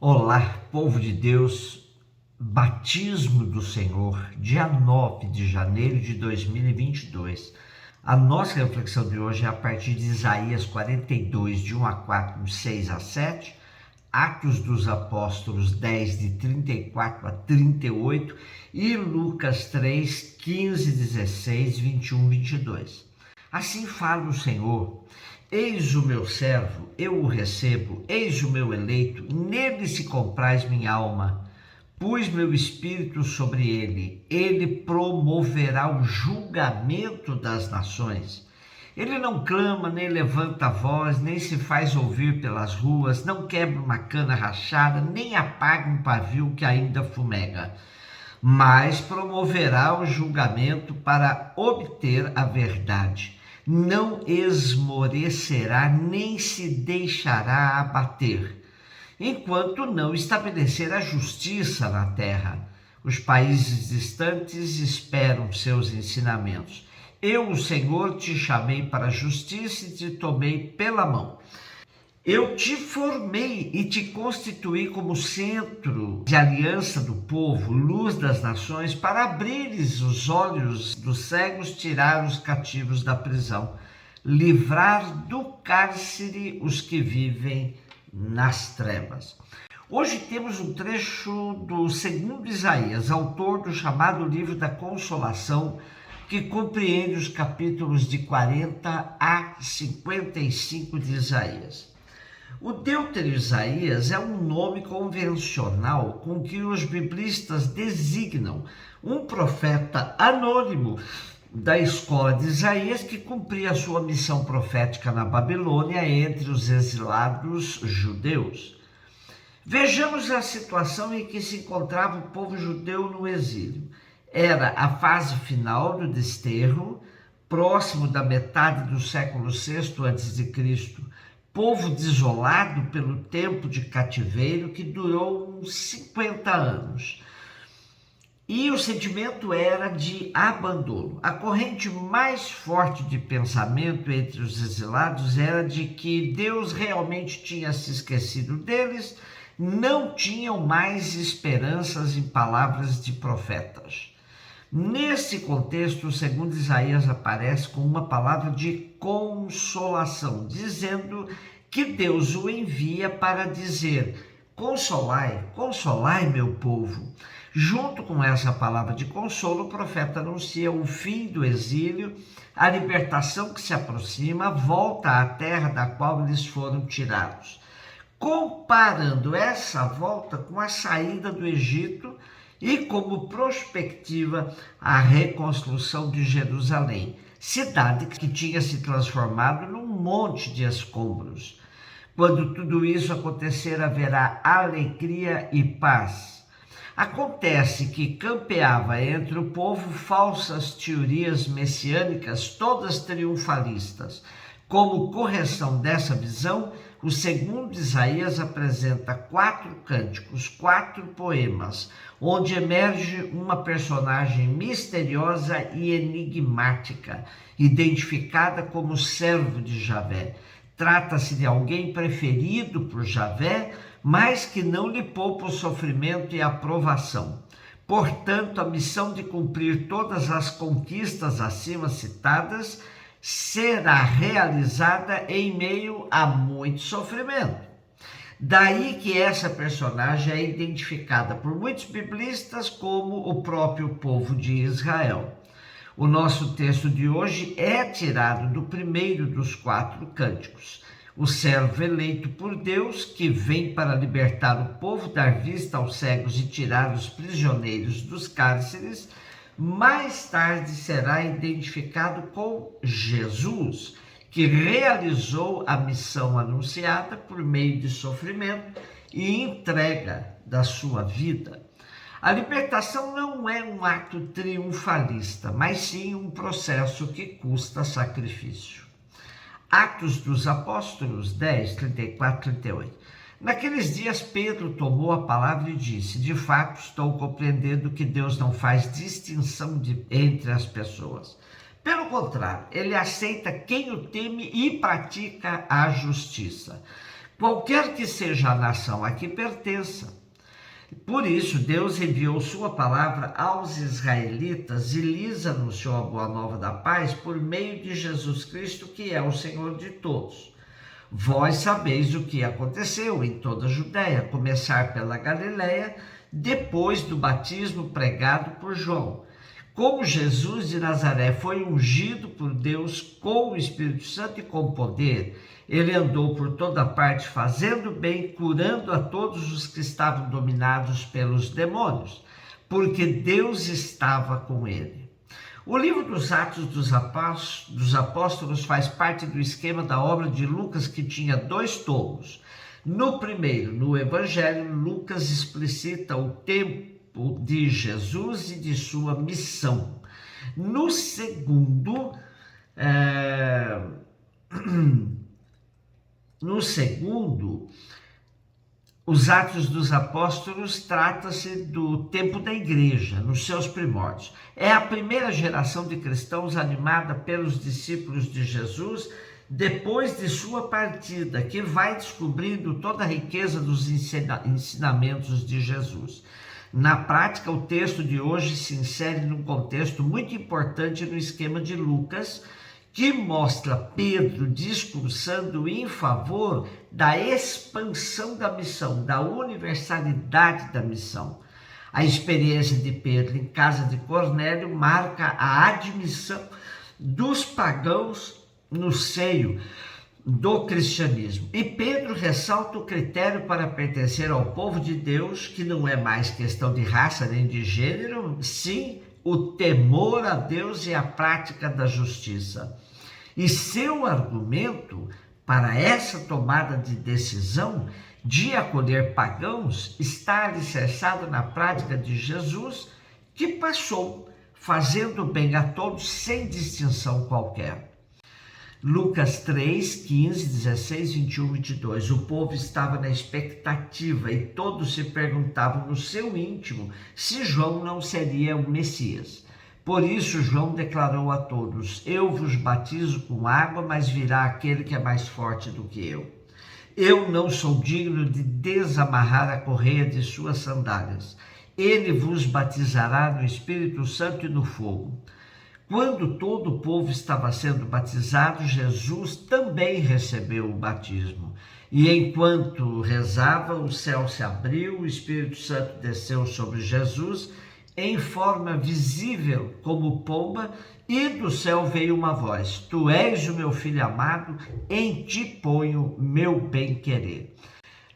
Olá, povo de Deus, batismo do Senhor, dia 9 de janeiro de 2022. A nossa reflexão de hoje é a partir de Isaías 42, de 1 a 4, 6 a 7, Atos dos Apóstolos 10, de 34 a 38 e Lucas 3, 15, 16, 21, 22. Assim fala o Senhor: eis o meu servo, eu o recebo, eis o meu eleito, nele se compraz minha alma. Pus meu espírito sobre ele, ele promoverá o julgamento das nações. Ele não clama, nem levanta a voz, nem se faz ouvir pelas ruas, não quebra uma cana rachada, nem apaga um pavio que ainda fumega, mas promoverá o julgamento para obter a verdade. Não esmorecerá, nem se deixará abater, enquanto não estabelecer a justiça na terra. Os países distantes esperam seus ensinamentos. Eu, o Senhor, te chamei para a justiça e te tomei pela mão. Eu te formei e te constituí como centro de aliança do povo, luz das nações, para abrires os olhos dos cegos, tirar os cativos da prisão, livrar do cárcere os que vivem nas trevas. Hoje temos um trecho do segundo Isaías, autor do chamado livro da Consolação, que compreende os capítulos de 40 a 55 de Isaías. O Deutero Isaías é um nome convencional com que os biblistas designam um profeta anônimo da escola de Isaías que cumpria sua missão profética na Babilônia entre os exilados judeus. Vejamos a situação em que se encontrava o povo judeu no exílio. Era a fase final do desterro, próximo da metade do século VI a.C., povo desolado pelo tempo de cativeiro que durou uns 50 anos. E o sentimento era de abandono. A corrente mais forte de pensamento entre os exilados era de que Deus realmente tinha se esquecido deles, não tinham mais esperanças em palavras de profetas. Nesse contexto, o segundo Isaías aparece com uma palavra de consolação, dizendo que Deus o envia para dizer: consolai, consolai meu povo. Junto com essa palavra de consolo, o profeta anuncia o fim do exílio, a libertação que se aproxima, a volta à terra da qual eles foram tirados, comparando essa volta com a saída do Egito e como prospectiva a reconstrução de Jerusalém, cidade que tinha se transformado num monte de escombros. Quando tudo isso acontecer, haverá alegria e paz. Acontece que campeava entre o povo falsas teorias messiânicas, todas triunfalistas. Como correção dessa visão, o segundo Isaías apresenta 4 cânticos, 4 poemas, onde emerge uma personagem misteriosa e enigmática, identificada como servo de Javé. Trata-se de alguém preferido por Javé, mas que não lhe poupa o sofrimento e a provação. Portanto, a missão de cumprir todas as conquistas acima citadas será realizada em meio a muito sofrimento. Daí que essa personagem é identificada por muitos biblistas como o próprio povo de Israel. O nosso texto de hoje é tirado do primeiro dos 4 cânticos. O servo eleito por Deus, que vem para libertar o povo, dar vista aos cegos e tirar os prisioneiros dos cárceres, mais tarde será identificado com Jesus, que realizou a missão anunciada por meio de sofrimento e entrega da sua vida. A libertação não é um ato triunfalista, mas sim um processo que custa sacrifício. Atos dos Apóstolos 10, 34, 38. Naqueles dias, Pedro tomou a palavra e disse: de fato, estou compreendendo que Deus não faz distinção entre as pessoas. Pelo contrário, ele aceita quem o teme e pratica a justiça. qualquer que seja a nação a que pertença. Por isso, Deus enviou sua palavra aos israelitas e lhes anunciou a boa nova da paz por meio de Jesus Cristo, que é o Senhor de todos. Vós sabeis o que aconteceu em toda a Judéia, começar pela Galiléia, depois do batismo pregado por João. Como Jesus de Nazaré foi ungido por Deus com o Espírito Santo e com poder, ele andou por toda parte fazendo bem, curando a todos os que estavam dominados pelos demônios, porque Deus estava com ele. O livro dos Atos dos Apóstolos faz parte do esquema da obra de Lucas, que tinha 2 tomos. No primeiro, no Evangelho, Lucas explicita o tempo de Jesus e de sua missão. No segundo, os Atos dos Apóstolos trata-se do tempo da igreja, nos seus primórdios. É a primeira geração de cristãos animada pelos discípulos de Jesus depois de sua partida, que vai descobrindo toda a riqueza dos ensinamentos de Jesus. Na prática, o texto de hoje se insere num contexto muito importante no esquema de Lucas, que mostra Pedro discursando em favor da expansão da missão, da universalidade da missão. A experiência de Pedro em casa de Cornélio marca a admissão dos pagãos no seio do cristianismo. E Pedro ressalta o critério para pertencer ao povo de Deus, que não é mais questão de raça nem de gênero, sim o temor a Deus e a prática da justiça. E seu argumento para essa tomada de decisão de acolher pagãos está alicerçado na prática de Jesus, que passou fazendo bem a todos sem distinção qualquer. Lucas 3, 15, 16, 21, 22. O povo estava na expectativa e todos se perguntavam no seu íntimo se João não seria o Messias. Por isso João declarou a todos: eu vos batizo com água, mas virá aquele que é mais forte do que eu. Eu não sou digno de desamarrar a correia de suas sandálias. Ele vos batizará no Espírito Santo e no fogo. Quando todo o povo estava sendo batizado, Jesus também recebeu o batismo. E enquanto rezava, o céu se abriu, o Espírito Santo desceu sobre Jesus em forma visível como pomba, e do céu veio uma voz: tu és o meu filho amado, em ti ponho meu bem-querer.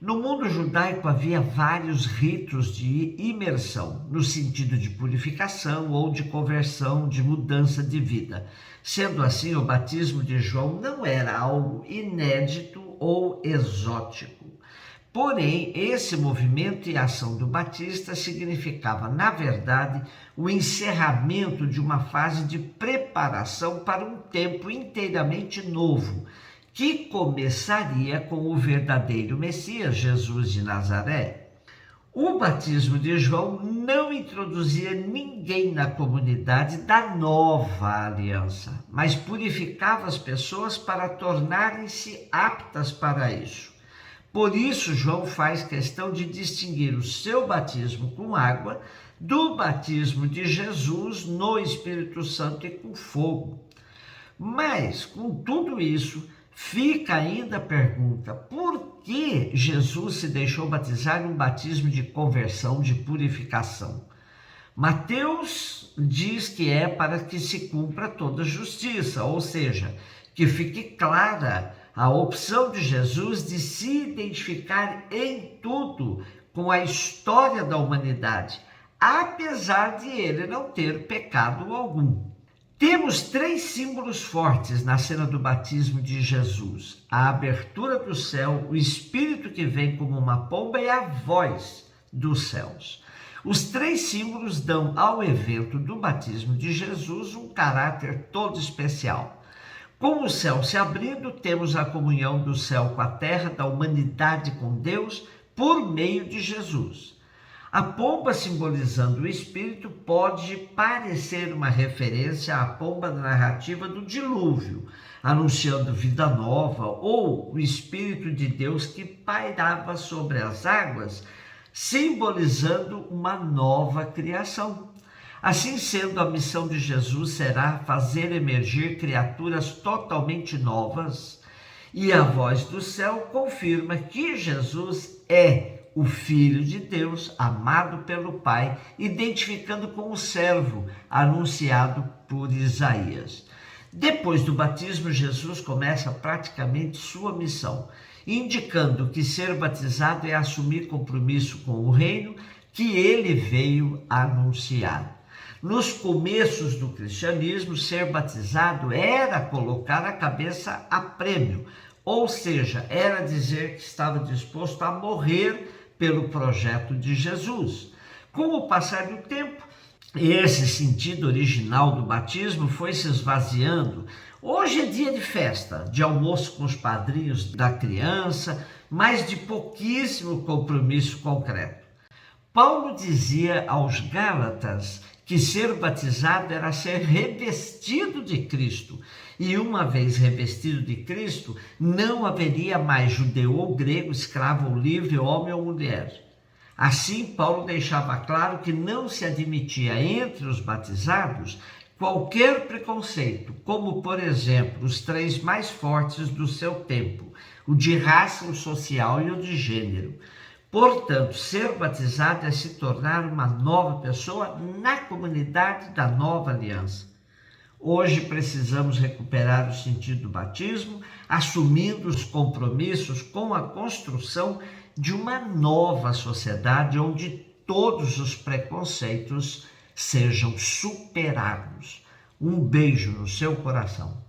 No mundo judaico havia vários ritos de imersão, no sentido de purificação ou de conversão, de mudança de vida. Sendo assim, o batismo de João não era algo inédito ou exótico. Porém, esse movimento e ação do Batista significava, na verdade, o encerramento de uma fase de preparação para um tempo inteiramente novo, que começaria com o verdadeiro Messias, Jesus de Nazaré. O batismo de João não introduzia ninguém na comunidade da nova aliança, mas purificava as pessoas para tornarem-se aptas para isso. Por isso, João faz questão de distinguir o seu batismo com água do batismo de Jesus no Espírito Santo e com fogo. Mas, com tudo isso, fica ainda a pergunta: por que Jesus se deixou batizar num batismo de conversão, de purificação? Mateus diz que é para que se cumpra toda a justiça, ou seja, que fique clara a opção de Jesus de se identificar em tudo com a história da humanidade, apesar de ele não ter pecado algum. Temos 3 símbolos fortes na cena do batismo de Jesus: a abertura do céu, o Espírito que vem como uma pomba e a voz dos céus. Os 3 símbolos dão ao evento do batismo de Jesus um caráter todo especial. Com o céu se abrindo, temos a comunhão do céu com a terra, da humanidade com Deus, por meio de Jesus. A pomba, simbolizando o espírito, pode parecer uma referência à pomba da narrativa do dilúvio, anunciando vida nova, ou o Espírito de Deus que pairava sobre as águas, simbolizando uma nova criação. Assim sendo, a missão de Jesus será fazer emergir criaturas totalmente novas, e a voz do céu confirma que Jesus é o Filho de Deus, amado pelo Pai, identificando com o servo anunciado por Isaías. Depois do batismo, Jesus começa praticamente sua missão, indicando que ser batizado é assumir compromisso com o reino que ele veio anunciar. Nos começos do cristianismo, ser batizado era colocar a cabeça a prêmio, ou seja, era dizer que estava disposto a morrer pelo projeto de Jesus. Com o passar do tempo, esse sentido original do batismo foi se esvaziando. Hoje é dia de festa, de almoço com os padrinhos da criança, mas de pouquíssimo compromisso concreto. Paulo dizia aos Gálatas que ser batizado era ser revestido de Cristo. E uma vez revestido de Cristo, não haveria mais judeu ou grego, escravo ou livre, homem ou mulher. Assim, Paulo deixava claro que não se admitia entre os batizados qualquer preconceito, como, por exemplo, os três mais fortes do seu tempo, o de raça, o social e o de gênero. Portanto, ser batizado é se tornar uma nova pessoa na comunidade da nova aliança. Hoje precisamos recuperar o sentido do batismo, assumindo os compromissos com a construção de uma nova sociedade onde todos os preconceitos sejam superados. Um beijo no seu coração.